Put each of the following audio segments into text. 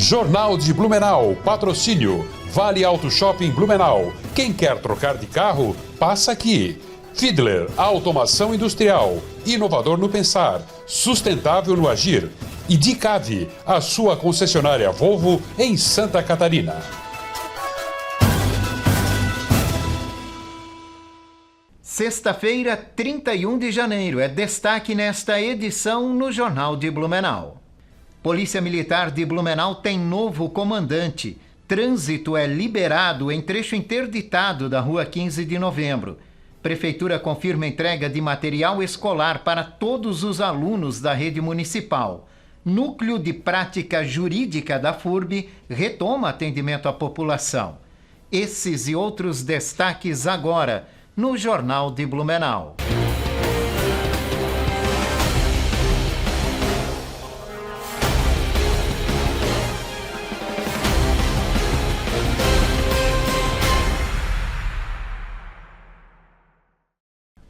Jornal de Blumenau, patrocínio. Vale Auto Shopping Blumenau. Quem quer trocar de carro, passa aqui. Fiedler, automação industrial. Inovador no pensar, sustentável no agir. E Dicave, a sua concessionária Volvo em Santa Catarina. Sexta-feira, 31 de janeiro, é destaque nesta edição no Jornal de Blumenau. Polícia Militar de Blumenau tem novo comandante. Trânsito é liberado em trecho interditado da Rua 15 de Novembro. Prefeitura confirma entrega de material escolar para todos os alunos da rede municipal. Núcleo de Prática Jurídica da FURB retoma atendimento à população. Esses e outros destaques agora no Jornal de Blumenau.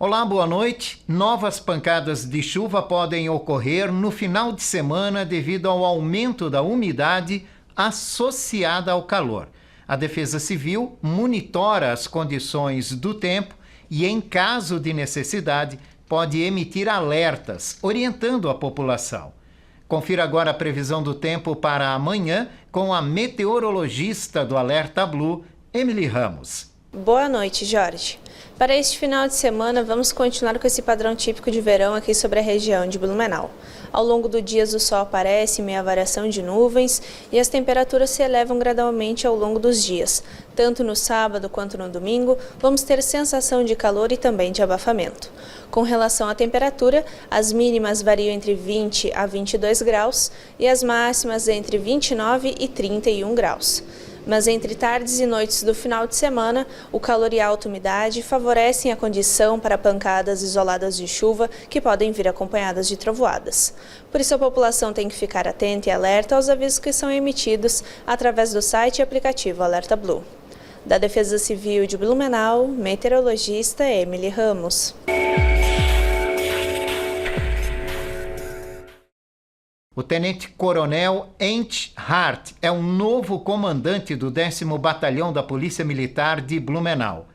Olá, boa noite. Novas pancadas de chuva podem ocorrer no final de semana devido ao aumento da umidade associada ao calor. A Defesa Civil monitora as condições do tempo e, em caso de necessidade, pode emitir alertas, orientando a população. Confira agora a previsão do tempo para amanhã com a meteorologista do Alerta Blue, Emily Ramos. Boa noite, Jorge. Para este final de semana, vamos continuar com esse padrão típico de verão aqui sobre a região de Blumenau. Ao longo do dia, o sol aparece, meia variação de nuvens, e as temperaturas se elevam gradualmente ao longo dos dias. Tanto no sábado quanto no domingo, vamos ter sensação de calor e também de abafamento. Com relação à temperatura, as mínimas variam entre 20 a 22 graus e as máximas entre 29 e 31 graus. Mas entre tardes e noites do final de semana, o calor e a alta umidade favorecem a condição para pancadas isoladas de chuva que podem vir acompanhadas de trovoadas. Por isso a população tem que ficar atenta e alerta aos avisos que são emitidos através do site e aplicativo Alerta Blue. Da Defesa Civil de Blumenau, meteorologista Emily Ramos. O tenente-coronel Ent Hart é o novo comandante do 10º Batalhão da Polícia Militar de Blumenau.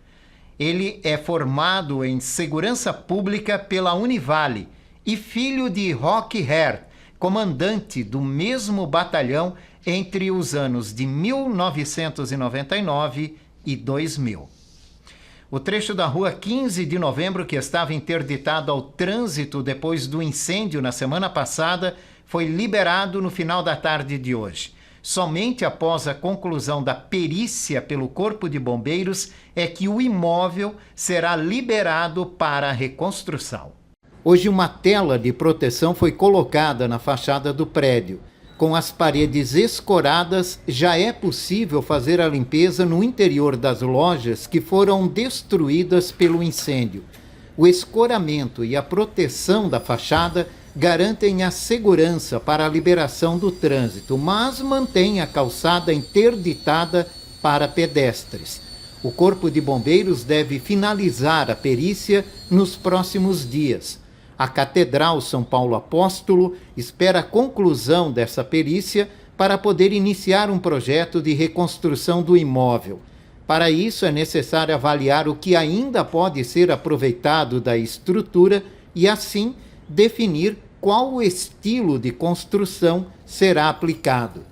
Ele é formado em Segurança Pública pela Univale e filho de Roque Hart, comandante do mesmo batalhão entre os anos de 1999 e 2000. O trecho da Rua 15 de Novembro, que estava interditado ao trânsito depois do incêndio na semana passada, foi liberado no final da tarde de hoje. Somente após a conclusão da perícia pelo Corpo de Bombeiros é que o imóvel será liberado para a reconstrução. Hoje uma tela de proteção foi colocada na fachada do prédio. Com as paredes escoradas, já é possível fazer a limpeza no interior das lojas que foram destruídas pelo incêndio. O escoramento e a proteção da fachada garantem a segurança para a liberação do trânsito, mas mantém a calçada interditada para pedestres. O Corpo de Bombeiros deve finalizar a perícia nos próximos dias. A Catedral São Paulo Apóstolo espera a conclusão dessa perícia para poder iniciar um projeto de reconstrução do imóvel. Para isso, é necessário avaliar o que ainda pode ser aproveitado da estrutura e, assim, definir qual o estilo de construção será aplicado.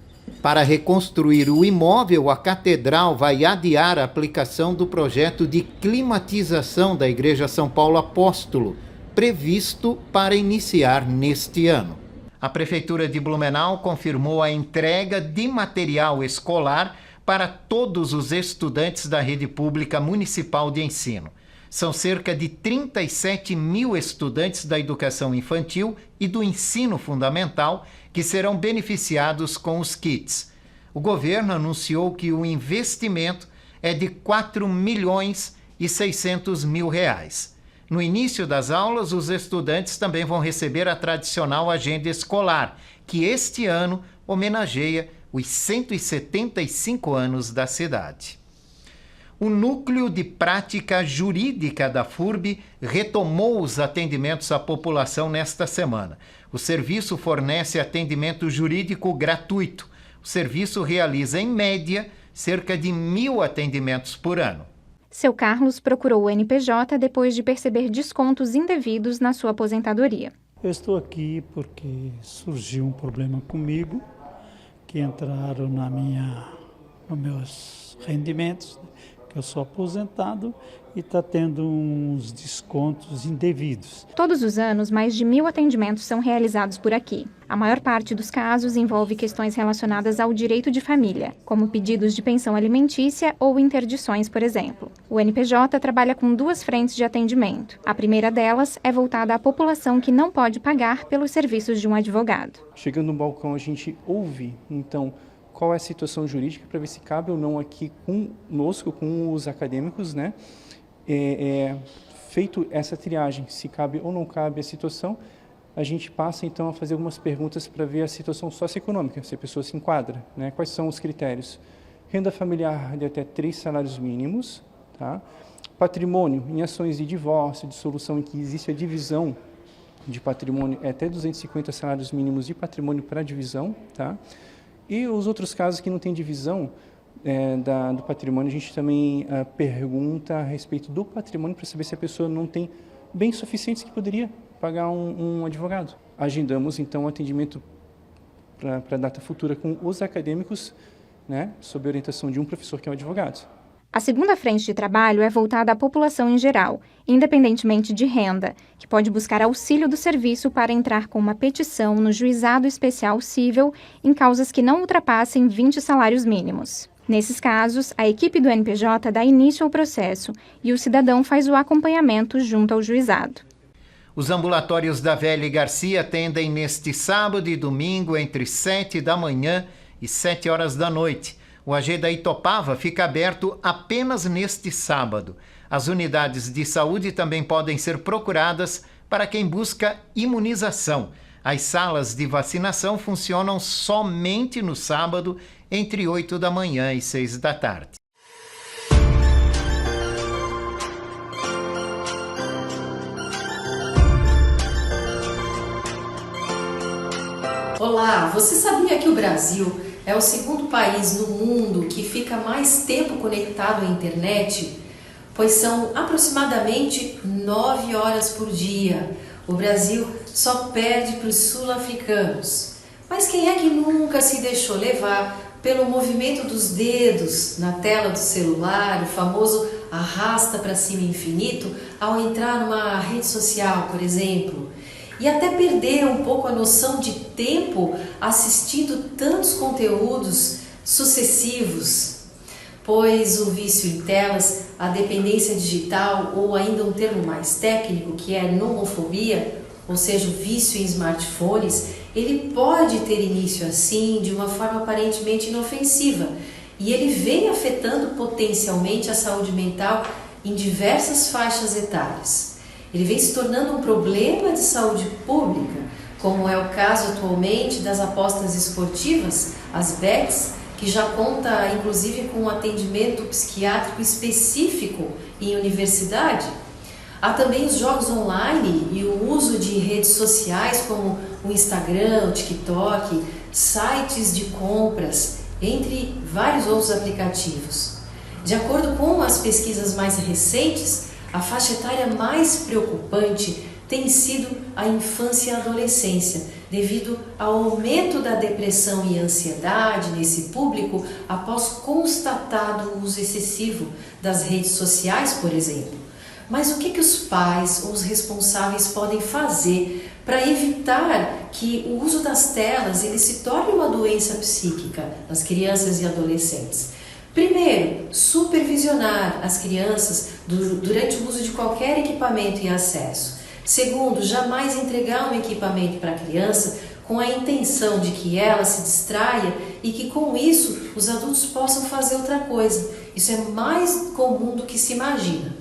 Para reconstruir o imóvel, a Catedral vai adiar a aplicação do projeto de climatização da Igreja São Paulo Apóstolo, previsto para iniciar neste ano. A Prefeitura de Blumenau confirmou a entrega de material escolar para todos os estudantes da rede pública municipal de ensino. São cerca de 37 mil estudantes da educação infantil e do ensino fundamental que serão beneficiados com os kits. O governo anunciou que o investimento é de R$ 4.600.000. No início das aulas, os estudantes também vão receber a tradicional agenda escolar, que este ano homenageia os 175 anos da cidade. O Núcleo de Prática Jurídica da FURB retomou os atendimentos à população nesta semana. O serviço fornece atendimento jurídico gratuito. O serviço realiza, em média, cerca de 1.000 atendimentos por ano. Seu Carlos procurou o NPJ depois de perceber descontos indevidos na sua aposentadoria. Eu estou aqui porque surgiu um problema comigo, que entraram nos meus rendimentos, que eu sou aposentado, e está tendo uns descontos indevidos. Todos os anos, mais de 1.000 atendimentos são realizados por aqui. A maior parte dos casos envolve questões relacionadas ao direito de família, como pedidos de pensão alimentícia ou interdições, por exemplo. O NPJ trabalha com 2 frentes de atendimento. A primeira delas é voltada à população que não pode pagar pelos serviços de um advogado. Chegando no balcão, a gente ouve, então, qual é a situação jurídica para ver se cabe ou não aqui conosco, com os acadêmicos, né? Feito essa triagem, se cabe ou não cabe a situação, a gente passa então a fazer algumas perguntas para ver a situação socioeconômica, se a pessoa se enquadra, né? Quais são os critérios? Renda familiar de até 3 salários mínimos, tá? Patrimônio em ações de divórcio, dissolução em que existe a divisão de patrimônio, até 250 salários mínimos de patrimônio para divisão, tá? E os outros casos que não tem divisão do patrimônio, a gente também pergunta a respeito do patrimônio para saber se a pessoa não tem bens suficientes que poderia pagar um advogado. Agendamos, então, o atendimento para a data futura com os acadêmicos, né, sob a orientação de um professor que é um advogado. A segunda frente de trabalho é voltada à população em geral, independentemente de renda, que pode buscar auxílio do serviço para entrar com uma petição no Juizado Especial Cível em causas que não ultrapassem 20 salários mínimos. Nesses casos, a equipe do NPJ dá início ao processo e o cidadão faz o acompanhamento junto ao juizado. Os ambulatórios da Velha Garcia atendem neste sábado e domingo entre 7 da manhã e 7 horas da noite. O AG da Itopava fica aberto apenas neste sábado. As unidades de saúde também podem ser procuradas para quem busca imunização. As salas de vacinação funcionam somente no sábado, entre 8 da manhã e 6 da tarde. Olá, você sabia que o Brasil é o segundo país no mundo que fica mais tempo conectado à internet? Pois são aproximadamente 9 horas por dia. O Brasil só perde para os sul-africanos. Mas quem é que nunca se deixou levar pelo movimento dos dedos na tela do celular, o famoso arrasta para cima infinito, ao entrar numa rede social, por exemplo? E até perder um pouco a noção de tempo assistindo tantos conteúdos sucessivos. Pois o vício em telas, a dependência digital ou ainda um termo mais técnico que é nomofobia, ou seja, o vício em smartphones, ele pode ter início assim, de uma forma aparentemente inofensiva, e ele vem afetando potencialmente a saúde mental em diversas faixas etárias. Ele vem se tornando um problema de saúde pública, como é o caso atualmente das apostas esportivas, as bets, que já conta inclusive com um atendimento psiquiátrico específico em universidade. Há também os jogos online e o uso de redes sociais como o Instagram, o TikTok, sites de compras, entre vários outros aplicativos. De acordo com as pesquisas mais recentes, a faixa etária mais preocupante tem sido a infância e a adolescência, devido ao aumento da depressão e ansiedade nesse público após constatado o uso excessivo das redes sociais, por exemplo. Mas o que os pais ou os responsáveis podem fazer para evitar que o uso das telas ele se torne uma doença psíquica nas crianças e adolescentes? Primeiro, supervisionar as crianças durante o uso de qualquer equipamento e acesso. Segundo, jamais entregar um equipamento para a criança com a intenção de que ela se distraia e que com isso os adultos possam fazer outra coisa. Isso é mais comum do que se imagina.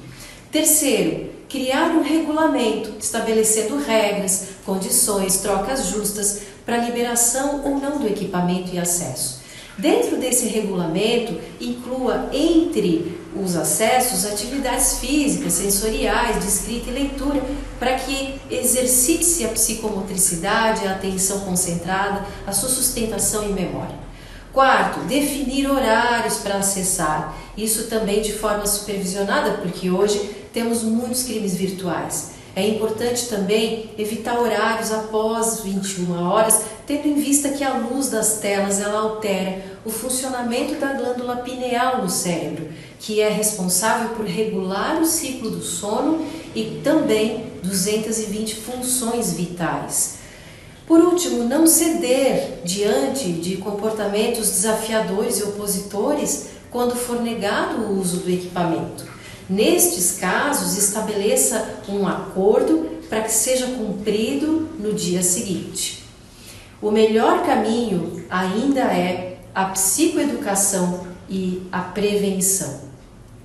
Terceiro, criar um regulamento estabelecendo regras, condições, trocas justas para a liberação ou não do equipamento e acesso. Dentro desse regulamento, inclua entre os acessos atividades físicas, sensoriais, de escrita e leitura, para que exercite-se a psicomotricidade, a atenção concentrada, a sua sustentação e memória. Quarto, definir horários para acessar. Isso também de forma supervisionada, porque hoje temos muitos crimes virtuais. É importante também evitar horários após 21 horas, tendo em vista que a luz das telas ela altera o funcionamento da glândula pineal no cérebro, que é responsável por regular o ciclo do sono e também 220 funções vitais. Por último, não ceder diante de comportamentos desafiadores e opositores quando for negado o uso do equipamento. Nestes casos, estabeleça um acordo para que seja cumprido no dia seguinte. O melhor caminho ainda é a psicoeducação e a prevenção.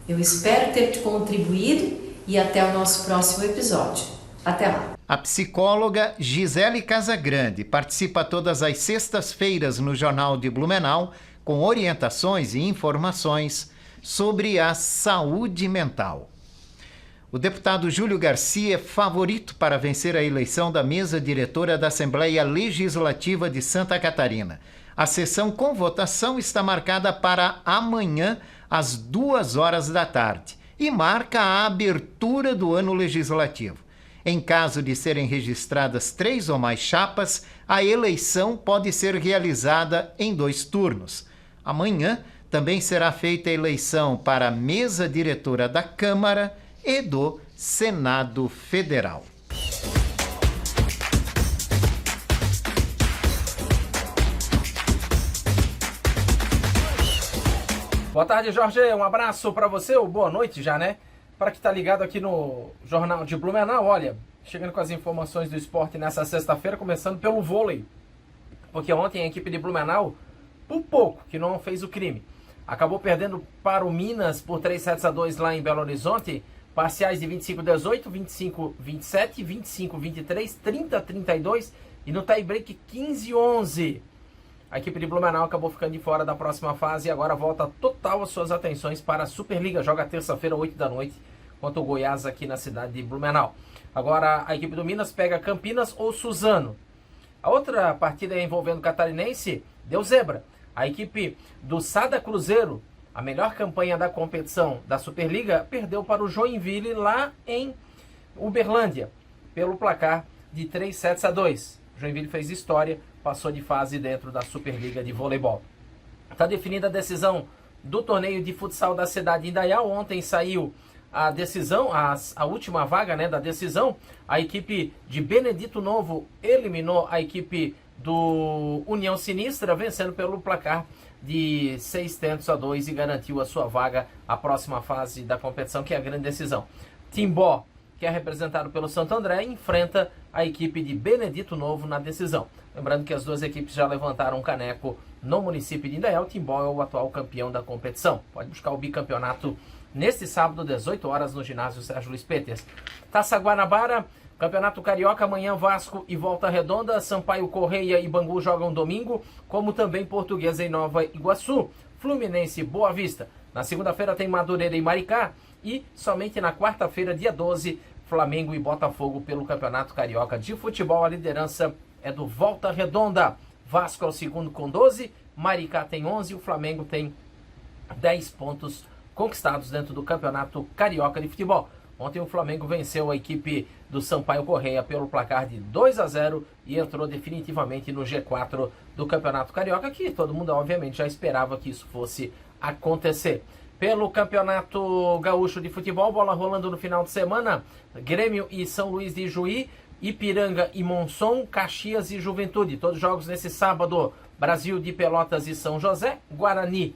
Eu espero ter te contribuído e até o nosso próximo episódio. Até lá! A psicóloga Gisele Casagrande participa todas as sextas-feiras no Jornal de Blumenau com orientações e informações sobre a saúde mental. O deputado Júlio Garcia é favorito para vencer a eleição da mesa diretora da Assembleia Legislativa de Santa Catarina. A sessão com votação está marcada para amanhã, às 14h e marca a abertura do ano legislativo. Em caso de serem registradas 3 ou mais chapas, a eleição pode ser realizada em 2 turnos. Amanhã também será feita a eleição para a mesa diretora da Câmara e do Senado Federal. Boa tarde, Jorge. Um abraço para você, ou boa noite já, né? Para que tá ligado aqui no Jornal de Blumenau, olha, chegando com as informações do esporte nessa sexta-feira, começando pelo vôlei. Porque ontem a equipe de Blumenau, por pouco, que não fez o crime, acabou perdendo para o Minas por 3-2 lá em Belo Horizonte, parciais de 25-18, 25-27, 25-23, 30-32 e no tie-break 15-11. A equipe de Blumenau acabou ficando de fora da próxima fase e agora volta total as suas atenções para a Superliga. Joga terça-feira, 8h, contra o Goiás aqui na cidade de Blumenau. Agora a equipe do Minas pega Campinas ou Suzano. A outra partida envolvendo o Catarinense deu zebra. A equipe do Sada Cruzeiro, a melhor campanha da competição da Superliga, perdeu para o Joinville lá em Uberlândia, pelo placar de 3-2. Joinville fez história, passou de fase dentro da Superliga de voleibol. Está definida a decisão do torneio de futsal da cidade de Indaial. Ontem saiu a decisão, a última vaga, né, da decisão. A equipe de Benedito Novo eliminou a equipe do União Sinistra, vencendo pelo placar de 6-2 e garantiu a sua vaga à próxima fase da competição, que é a grande decisão. Timbó, que é representado pelo Santo André, enfrenta a equipe de Benedito Novo na decisão. Lembrando que as duas equipes já levantaram um caneco no município de Indaial. Timbó é o atual campeão da competição. Pode buscar o bicampeonato neste sábado, 18h, no ginásio Sérgio Luiz Peters. Taça Guanabara, Campeonato Carioca, amanhã Vasco e Volta Redonda, Sampaio Correia e Bangu jogam domingo, como também Portuguesa e Nova Iguaçu, Fluminense e Boa Vista. Na segunda-feira tem Madureira e Maricá e somente na quarta-feira, dia 12, Flamengo e Botafogo pelo Campeonato Carioca de Futebol. A liderança é do Volta Redonda. Vasco é o segundo com 12, Maricá tem 11 e o Flamengo tem 10 pontos conquistados dentro do Campeonato Carioca de Futebol. Ontem o Flamengo venceu a equipe do Sampaio Correia pelo placar de 2-0 e entrou definitivamente no G4 do Campeonato Carioca, que todo mundo obviamente já esperava que isso fosse acontecer. Pelo Campeonato Gaúcho de Futebol, bola rolando no final de semana, Grêmio e São Luís de Juí, Ipiranga e Monson, Caxias e Juventude. Todos os jogos nesse sábado, Brasil de Pelotas e São José, Guarani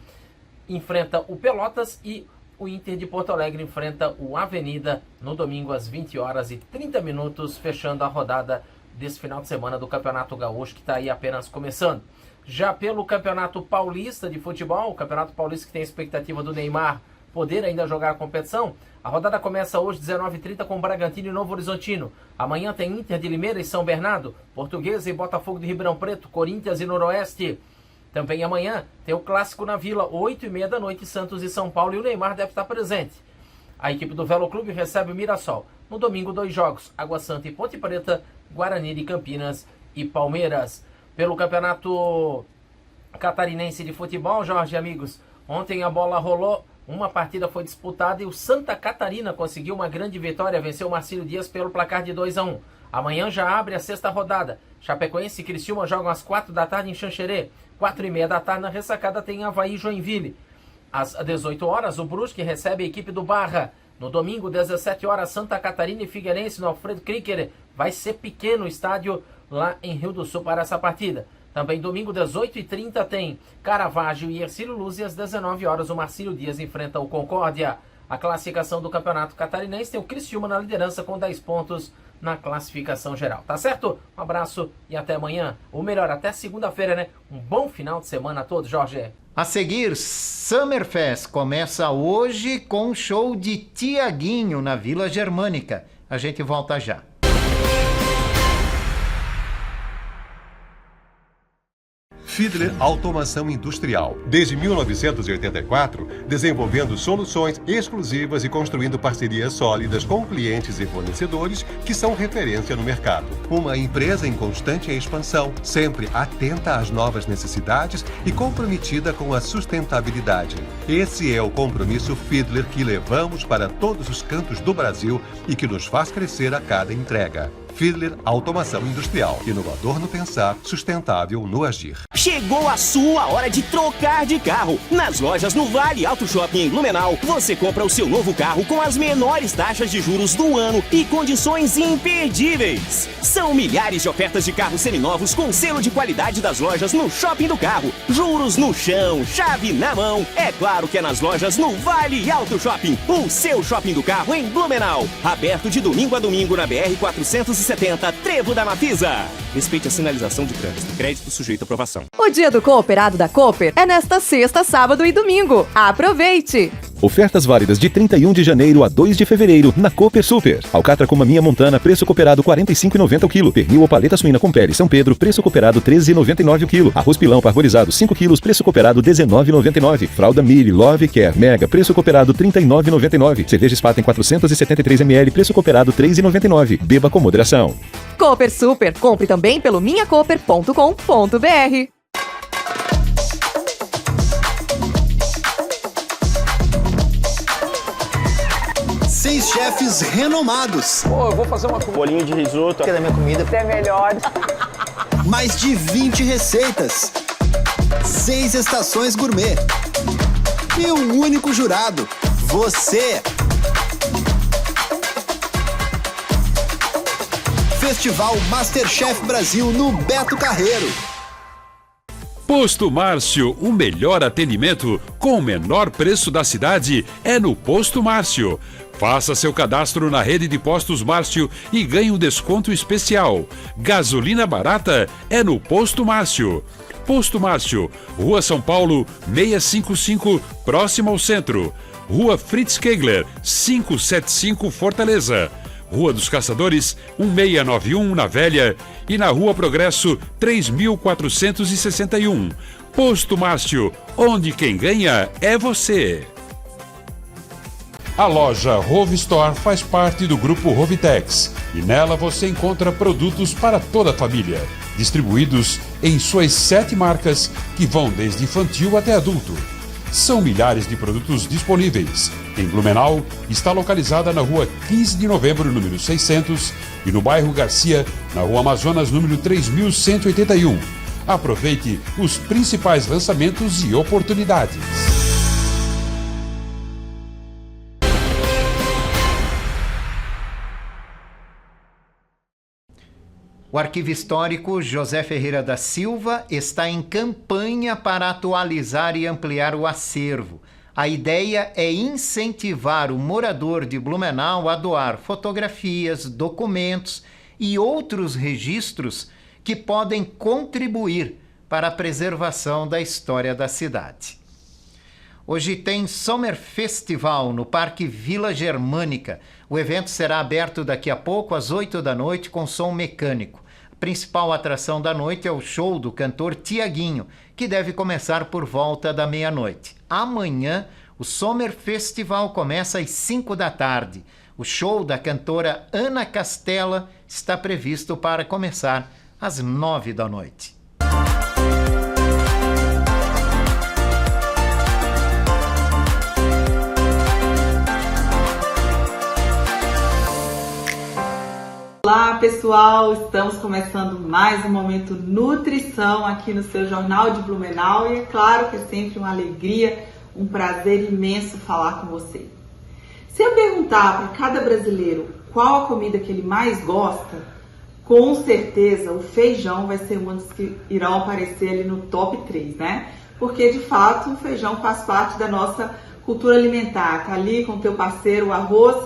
enfrenta o Pelotas e o Inter de Porto Alegre enfrenta o Avenida no domingo às 20h30, fechando a rodada desse final de semana do Campeonato Gaúcho, que está aí apenas começando. Já pelo Campeonato Paulista de Futebol, o Campeonato Paulista que tem a expectativa do Neymar poder ainda jogar a competição, a rodada começa hoje 19h30 com Bragantino e Novo Horizontino. Amanhã tem Inter de Limeira e São Bernardo, Portuguesa e Botafogo de Ribeirão Preto, Corinthians e Noroeste. Também amanhã tem o Clássico na Vila, 20h30, Santos e São Paulo, e o Neymar deve estar presente. A equipe do Velo Clube recebe o Mirassol. No domingo, 2 jogos, Água Santa e Ponte Preta, Guarani de Campinas e Palmeiras. Pelo Campeonato Catarinense de Futebol, Jorge, amigos. Ontem a bola rolou, uma partida foi disputada e o Santa Catarina conseguiu uma grande vitória, venceu o Marcílio Dias pelo placar de 2-1. Amanhã já abre a sexta rodada. Chapecoense e Criciúma jogam às 4 da tarde em Xanxerê. 4h30 da tarde na ressacada tem Avaí e Joinville. Às 18 horas, o Brusque recebe a equipe do Barra. No domingo, 17 horas, Santa Catarina e Figueirense no Alfredo Krieger. Vai ser pequeno o estádio lá em Rio do Sul para essa partida. Também domingo, 18h30, tem Caravaggio e Hercílio Luz. E às 19 horas, o Marcílio Dias enfrenta o Concórdia. A classificação do Campeonato Catarinense tem o Criciúma na liderança com 10 pontos na classificação geral. Tá certo? Um abraço e até amanhã. Ou melhor, até segunda-feira, né? Um bom final de semana a todos, Jorge. A seguir, Summerfest começa hoje com um show de Tiaguinho na Vila Germânica. A gente volta já. Fiedler Automação Industrial. Desde 1984, desenvolvendo soluções exclusivas e construindo parcerias sólidas com clientes e fornecedores que são referência no mercado. Uma empresa em constante expansão, sempre atenta às novas necessidades e comprometida com a sustentabilidade. Esse é o compromisso Fiedler que levamos para todos os cantos do Brasil e que nos faz crescer a cada entrega. Fiedler Automação Industrial. Inovador no pensar, sustentável no agir. Chegou a sua hora de trocar de carro. Nas lojas no Vale Auto Shopping em Blumenau, você compra o seu novo carro com as menores taxas de juros do ano e condições imperdíveis. São milhares de ofertas de carros seminovos com selo de qualidade das lojas no Shopping do Carro. Juros no chão, chave na mão. É claro que é nas lojas no Vale Auto Shopping, o seu shopping do carro em Blumenau. Aberto de domingo a domingo na BR-470, Trevo da Mafisa. Respeite a sinalização de trânsito. Crédito sujeito à aprovação. O dia do cooperado da Cooper é nesta sexta, sábado e domingo. Aproveite! Ofertas válidas de 31 de janeiro a 2 de fevereiro na Cooper Super. Alcatra com maminha montana, preço cooperado R$ 45,90 o quilo. Pernil ou paleta suína com pele São Pedro, preço cooperado R$ 13,99 o quilo. Arroz pilão parborizado 5 quilos, preço cooperado R$ 19,99. Fralda Mille, Love Care, Mega, preço cooperado R$ 39,99. Cerveja Spaten 473 ml, preço cooperado R$ 3,99. Beba com moderação. Cooper Super. Compre também pelo minhacooper.com.br. 6 chefes renomados. Pô, eu vou fazer uma bolinho de risoto. Que da minha comida é melhor. Mais de 20 receitas. 6 estações gourmet. E um único jurado. Você. Festival Masterchef Brasil no Beto Carreiro. Posto Márcio, o melhor atendimento com o menor preço da cidade é no Posto Márcio. Faça seu cadastro na rede de postos Márcio e ganhe um desconto especial. Gasolina barata é no Posto Márcio. Posto Márcio, Rua São Paulo, 655, próximo ao centro. Rua Fritz Kegler, 575, Fortaleza. Rua dos Caçadores, 1691, na Velha. E na Rua Progresso, 3461. Posto Márcio, onde quem ganha é você. A loja Rove Store faz parte do grupo Rovitex e nela você encontra produtos para toda a família, distribuídos em suas 7 marcas que vão desde infantil até adulto. São milhares de produtos disponíveis. Em Blumenau, está localizada na Rua 15 de Novembro, número 600, e no bairro Garcia, na Rua Amazonas, número 3181. Aproveite os principais lançamentos e oportunidades. O Arquivo Histórico José Ferreira da Silva está em campanha para atualizar e ampliar o acervo. A ideia é incentivar o morador de Blumenau a doar fotografias, documentos e outros registros que podem contribuir para a preservação da história da cidade. Hoje tem Summer Festival no Parque Vila Germânica. O evento será aberto daqui a pouco, às 8 da noite, com som mecânico. A principal atração da noite é o show do cantor Tiaguinho, que deve começar por volta da meia-noite. Amanhã, o Summer Festival começa às 5 da tarde. O show da cantora Ana Castela está previsto para começar às 9 da noite. pessoal, estamos começando mais um Momento Nutrição aqui no seu Jornal de Blumenau e é claro que é sempre uma alegria, um prazer imenso falar com você. Se eu perguntar para cada brasileiro qual a comida que ele mais gosta, com certeza o feijão vai ser uma das que irão aparecer ali no top 3, né? Porque de fato o feijão faz parte da nossa cultura alimentar, tá ali com o teu parceiro, o arroz,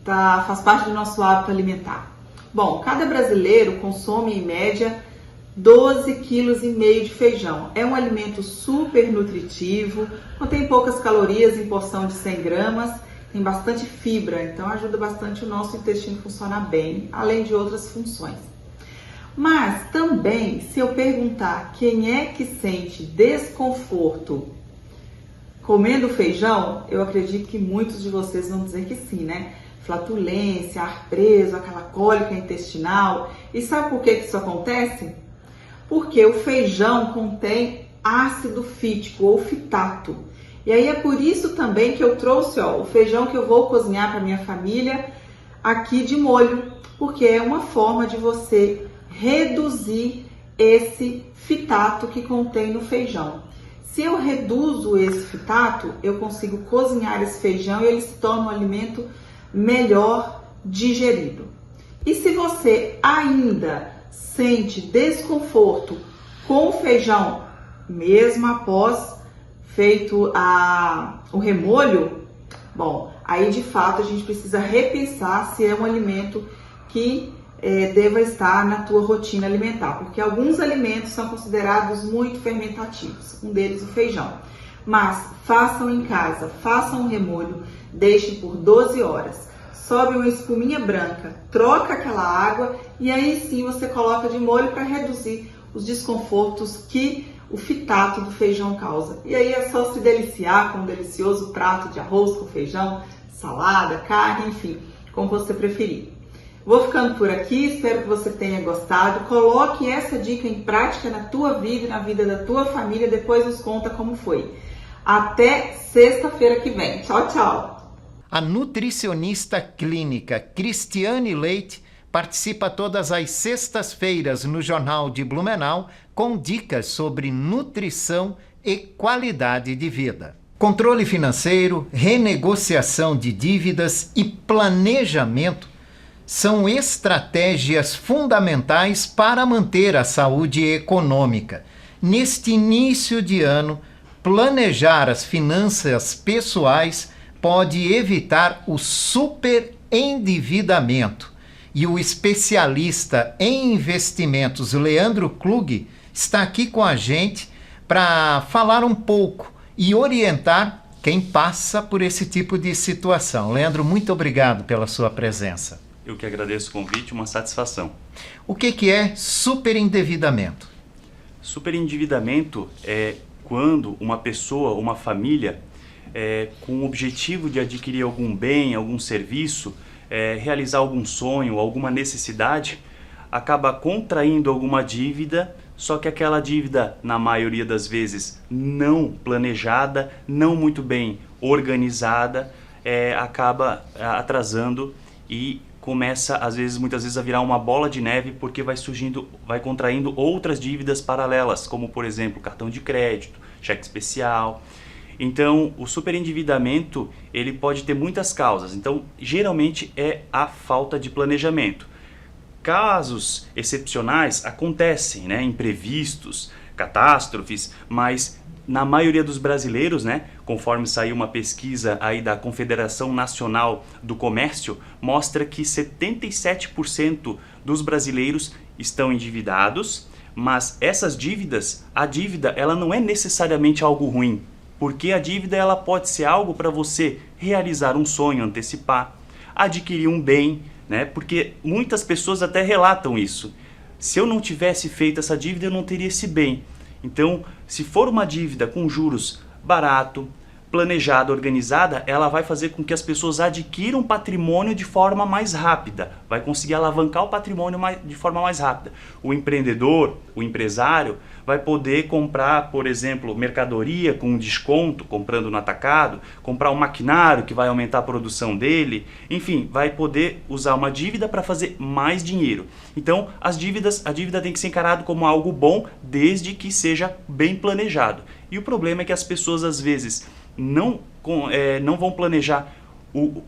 faz parte do nosso hábito alimentar. Bom, cada brasileiro consome em média 12,5 kg de feijão. É um alimento super nutritivo, contém poucas calorias em porção de 100 gramas, tem bastante fibra, então ajuda bastante o nosso intestino a funcionar bem, além de outras funções. Mas também, se eu perguntar quem é que sente desconforto comendo feijão, eu acredito que muitos de vocês vão dizer que sim, né? Flatulência, ar preso, aquela cólica intestinal. E sabe por que isso acontece? Porque o feijão contém ácido fítico ou fitato. E aí é por isso também que eu trouxe o feijão que eu vou cozinhar para minha família aqui de molho, porque é uma forma de você reduzir esse fitato que contém no feijão. Se eu reduzo esse fitato, eu consigo cozinhar esse feijão e ele se torna um alimento melhor digerido. E se você ainda sente desconforto com o feijão, mesmo após feito o remolho, bom, aí de fato a gente precisa repensar se é um alimento que deva estar na tua rotina alimentar, porque alguns alimentos são considerados muito fermentativos, um deles o feijão. Mas façam em casa, façam um remolho, deixem por 12 horas, sobe uma espuminha branca, troca aquela água e aí sim você coloca de molho para reduzir os desconfortos que o fitato do feijão causa. E aí é só se deliciar com um delicioso prato de arroz com feijão, salada, carne, enfim, como você preferir. Vou ficando por aqui, espero que você tenha gostado. Coloque essa dica em prática na tua vida e na vida da tua família, depois nos conta como foi. Até sexta-feira que vem. Tchau, tchau! A nutricionista clínica Cristiane Leite participa todas as sextas-feiras no Jornal de Blumenau com dicas sobre nutrição e qualidade de vida. Controle financeiro, renegociação de dívidas e planejamento são estratégias fundamentais para manter a saúde econômica. Neste início de ano, planejar as finanças pessoais pode evitar o superendividamento. E o especialista em investimentos, Leandro Klug, está aqui com a gente para falar um pouco e orientar quem passa por esse tipo de situação. Leandro, muito obrigado pela sua presença. Eu que agradeço o convite, uma satisfação. O que é superendividamento? Superendividamento é quando uma pessoa, uma família, com o objetivo de adquirir algum bem, algum serviço, realizar algum sonho, alguma necessidade, acaba contraindo alguma dívida, só que aquela dívida, na maioria das vezes, não planejada, não muito bem organizada, acaba atrasando e começa, muitas vezes, a virar uma bola de neve, porque vai contraindo outras dívidas paralelas, como, por exemplo, cartão de crédito, cheque especial. Então, o superendividamento, ele pode ter muitas causas. Então, geralmente é a falta de planejamento. Casos excepcionais acontecem, né? Imprevistos, catástrofes, mas na maioria dos brasileiros, né? Conforme saiu uma pesquisa aí da Confederação Nacional do Comércio, mostra que 77% dos brasileiros estão endividados, mas essas dívidas, a dívida, ela não é necessariamente algo ruim. Porque a dívida ela pode ser algo para você realizar um sonho, antecipar, adquirir um bem, né? Porque muitas pessoas até relatam isso. Se eu não tivesse feito essa dívida, eu não teria esse bem. Então, se for uma dívida com juros barato, planejada, organizada, ela vai fazer com que as pessoas adquiram patrimônio de forma mais rápida, vai conseguir alavancar o patrimônio de forma mais rápida. O empreendedor, o empresário, vai poder comprar, por exemplo, mercadoria com desconto, comprando no atacado, comprar um maquinário que vai aumentar a produção dele, enfim, vai poder usar uma dívida para fazer mais dinheiro. Então, a dívida tem que ser encarada como algo bom, desde que seja bem planejado. E o problema é que as pessoas, às vezes, não vão planejar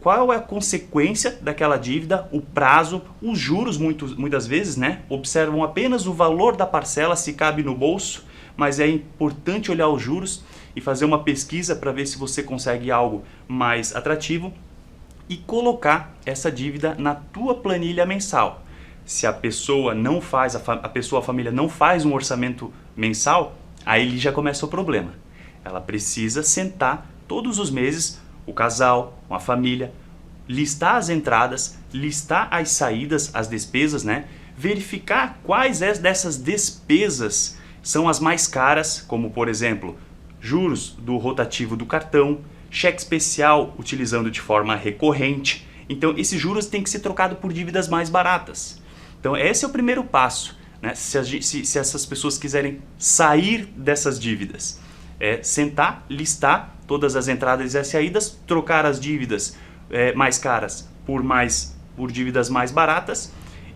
qual é a consequência daquela dívida, o prazo, os juros, muitas vezes, né? Observam apenas o valor da parcela, se cabe no bolso, mas é importante olhar os juros e fazer uma pesquisa para ver se você consegue algo mais atrativo e colocar essa dívida na tua planilha mensal. Se a pessoa não faz, a família não faz um orçamento mensal, aí já começa o problema. Ela precisa sentar todos os meses, o casal, a família, listar as entradas, listar as saídas, as despesas, né? Verificar quais dessas despesas são as mais caras, como por exemplo, juros do rotativo do cartão, cheque especial utilizando de forma recorrente. Então esses juros têm que ser trocados por dívidas mais baratas. Então esse é o primeiro passo, né? Se essas pessoas quiserem sair dessas dívidas. É sentar, listar todas as entradas e as saídas, trocar as dívidas mais caras por dívidas mais baratas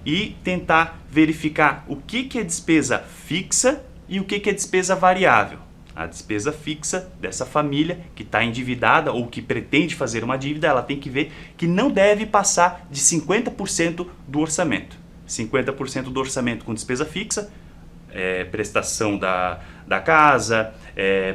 e tentar verificar o que é despesa fixa e o que é despesa variável. A despesa fixa dessa família que está endividada ou que pretende fazer uma dívida, ela tem que ver que não deve passar de 50% do orçamento. 50% do orçamento com despesa fixa, prestação da casa,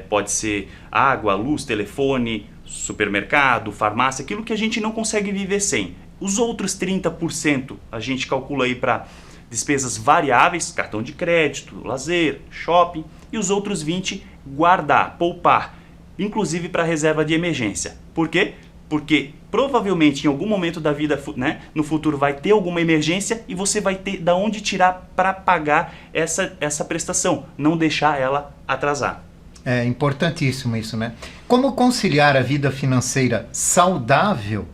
pode ser água, luz, telefone, supermercado, farmácia, aquilo que a gente não consegue viver sem. Os outros 30% a gente calcula aí para despesas variáveis, cartão de crédito, lazer, shopping, e os outros 20% guardar, poupar, inclusive para reserva de emergência. Por quê? Porque provavelmente em algum momento da vida, né, no futuro vai ter alguma emergência e você vai ter de onde tirar para pagar essa prestação, não deixar ela atrasar. É importantíssimo isso, né? Como conciliar a vida financeira saudável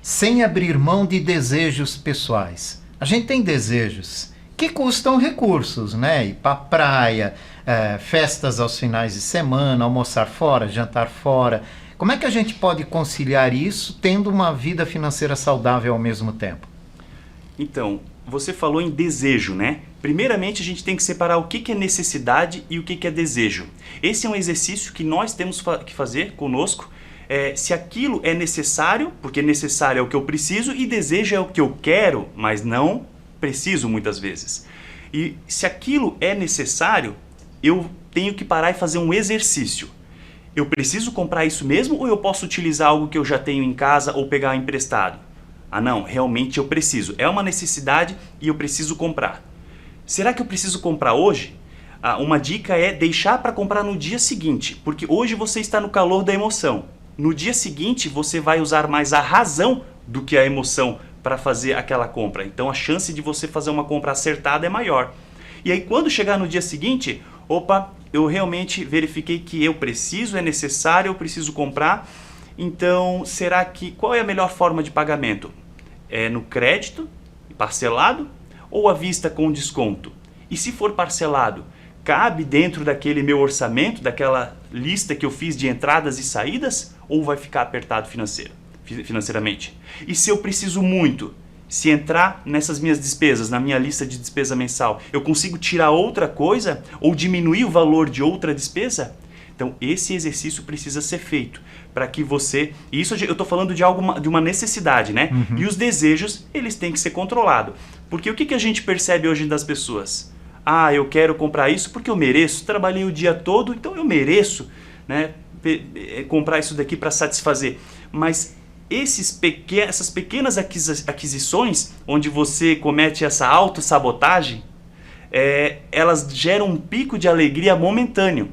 sem abrir mão de desejos pessoais? A gente tem desejos que custam recursos, né? Ir para praia, festas aos finais de semana, almoçar fora, jantar fora. Como é que a gente pode conciliar isso tendo uma vida financeira saudável ao mesmo tempo? Então, você falou em desejo, né? Primeiramente, a gente tem que separar o que é necessidade e o que é desejo. Esse é um exercício que nós temos que fazer conosco. Se aquilo é necessário, porque necessário é o que eu preciso e desejo é o que eu quero, mas não preciso muitas vezes. E se aquilo é necessário, eu tenho que parar e fazer um exercício. Eu preciso comprar isso mesmo ou eu posso utilizar algo que eu já tenho em casa ou pegar emprestado? Ah não, realmente eu preciso. É uma necessidade e eu preciso comprar. Será que eu preciso comprar hoje? Uma dica é deixar para comprar no dia seguinte, porque hoje você está no calor da emoção. No dia seguinte você vai usar mais a razão do que a emoção para fazer aquela compra. Então a chance de você fazer uma compra acertada é maior. E aí quando chegar no dia seguinte, opa, eu realmente verifiquei que eu preciso, é necessário, eu preciso comprar. Então, qual é a melhor forma de pagamento? É no crédito, parcelado, ou à vista com desconto? E se for parcelado, cabe dentro daquele meu orçamento, daquela lista que eu fiz de entradas e saídas, ou vai ficar apertado financeiramente? E se eu preciso muito, se entrar nessas minhas despesas, na minha lista de despesa mensal, eu consigo tirar outra coisa ou diminuir o valor de outra despesa? Então esse exercício precisa ser feito para que você... Isso eu estou falando de uma necessidade, né? Uhum. E os desejos, eles têm que ser controlados. Porque o que a gente percebe hoje das pessoas? Ah, eu quero comprar isso porque eu mereço, trabalhei o dia todo, então eu mereço, né, comprar isso daqui para satisfazer. Mas essas pequenas aquisições, onde você comete essa autossabotagem, elas geram um pico de alegria momentâneo.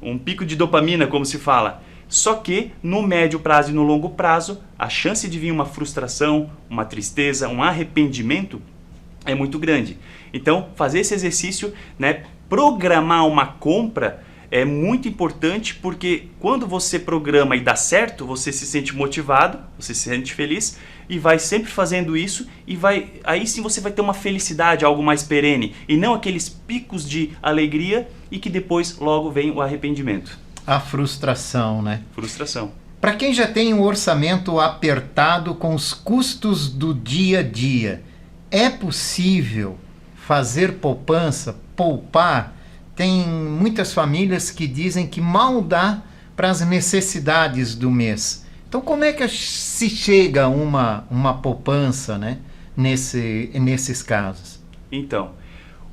Um pico de dopamina, como se fala. Só que no médio prazo e no longo prazo, a chance de vir uma frustração, uma tristeza, um arrependimento é muito grande. Então, fazer esse exercício, né, programar uma compra é muito importante porque quando você programa e dá certo, você se sente motivado, você se sente feliz e vai sempre fazendo isso e aí sim você vai ter uma felicidade, algo mais perene e não aqueles picos de alegria e que depois logo vem o arrependimento. A frustração, né? Frustração. Para quem já tem um orçamento apertado com os custos do dia a dia, é possível fazer poupança, poupar? Tem muitas famílias que dizem que mal dá para as necessidades do mês. Então, como é que se chega a uma poupança, né, nesses casos? Então,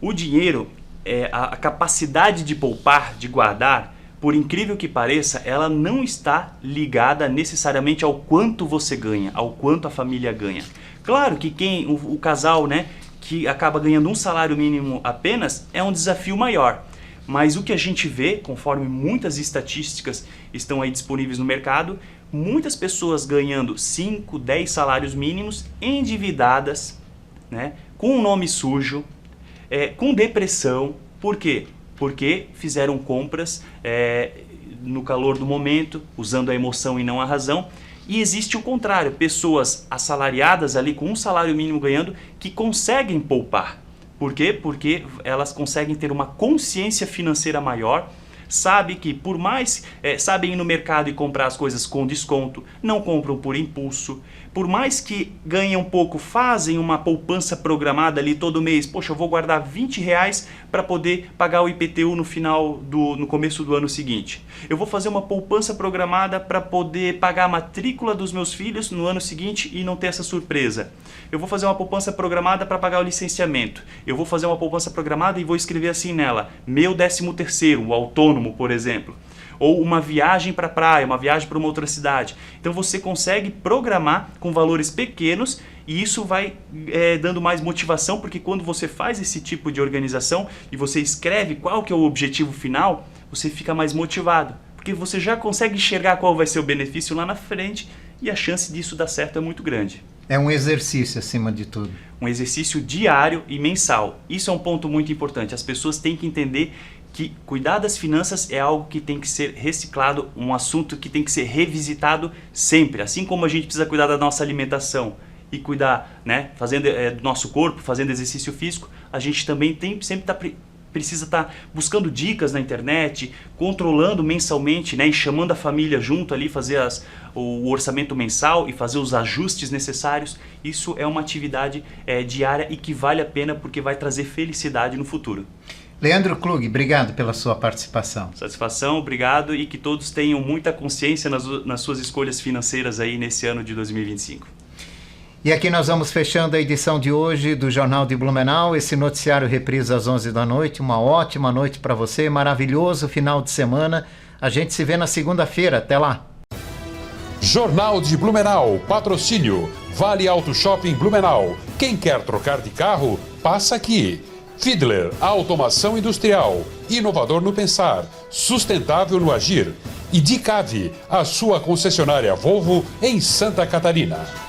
o dinheiro, a capacidade de poupar, de guardar, por incrível que pareça, ela não está ligada necessariamente ao quanto você ganha, ao quanto a família ganha. Claro que o casal, né, que acaba ganhando um salário mínimo apenas, é um desafio maior. Mas o que a gente vê, conforme muitas estatísticas estão aí disponíveis no mercado, muitas pessoas ganhando 5, 10 salários mínimos, endividadas, né, com um nome sujo, com depressão. Por quê? Porque fizeram compras no calor do momento, usando a emoção e não a razão. E existe o contrário, pessoas assalariadas ali com um salário mínimo ganhando que conseguem poupar. Por quê? Porque elas conseguem ter uma consciência financeira maior, sabe que por mais sabem ir no mercado e comprar as coisas com desconto, não compram por impulso, por mais que ganhem um pouco, fazem uma poupança programada ali todo mês. Poxa, eu vou guardar R$20 para poder pagar o IPTU no começo do ano seguinte. Eu vou fazer uma poupança programada para poder pagar a matrícula dos meus filhos no ano seguinte e não ter essa surpresa. Eu vou fazer uma poupança programada para pagar o licenciamento. Eu vou fazer uma poupança programada e vou escrever assim nela: meu 13º, o autônomo, por exemplo. Ou uma viagem para a praia, uma viagem para uma outra cidade. Então você consegue programar com valores pequenos e isso vai dando mais motivação, porque quando você faz esse tipo de organização e você escreve qual que é o objetivo final, você fica mais motivado, porque você já consegue enxergar qual vai ser o benefício lá na frente e a chance disso dar certo é muito grande. É um exercício acima de tudo. Um exercício diário e mensal. Isso é um ponto muito importante. As pessoas têm que entender que cuidar das finanças é algo que tem que ser reciclado, um assunto que tem que ser revisitado sempre. Assim como a gente precisa cuidar da nossa alimentação e cuidar, né, fazendo do nosso corpo, fazendo exercício físico, a gente também precisa estar buscando dicas na internet, controlando mensalmente, né, e chamando a família junto ali, fazer o orçamento mensal e fazer os ajustes necessários. Isso é uma atividade diária e que vale a pena porque vai trazer felicidade no futuro. Leandro Klug, obrigado pela sua participação. Satisfação, obrigado, e que todos tenham muita consciência nas suas escolhas financeiras aí nesse ano de 2025. E aqui nós vamos fechando a edição de hoje do Jornal de Blumenau. Esse noticiário reprisa às 11 da noite. Uma ótima noite para você, maravilhoso final de semana. A gente se vê na segunda-feira. Até lá. Jornal de Blumenau, patrocínio Vale Auto Shopping Blumenau. Quem quer trocar de carro, passa aqui. Fiedler, automação industrial, inovador no pensar, sustentável no agir. E Dicave, a sua concessionária Volvo em Santa Catarina.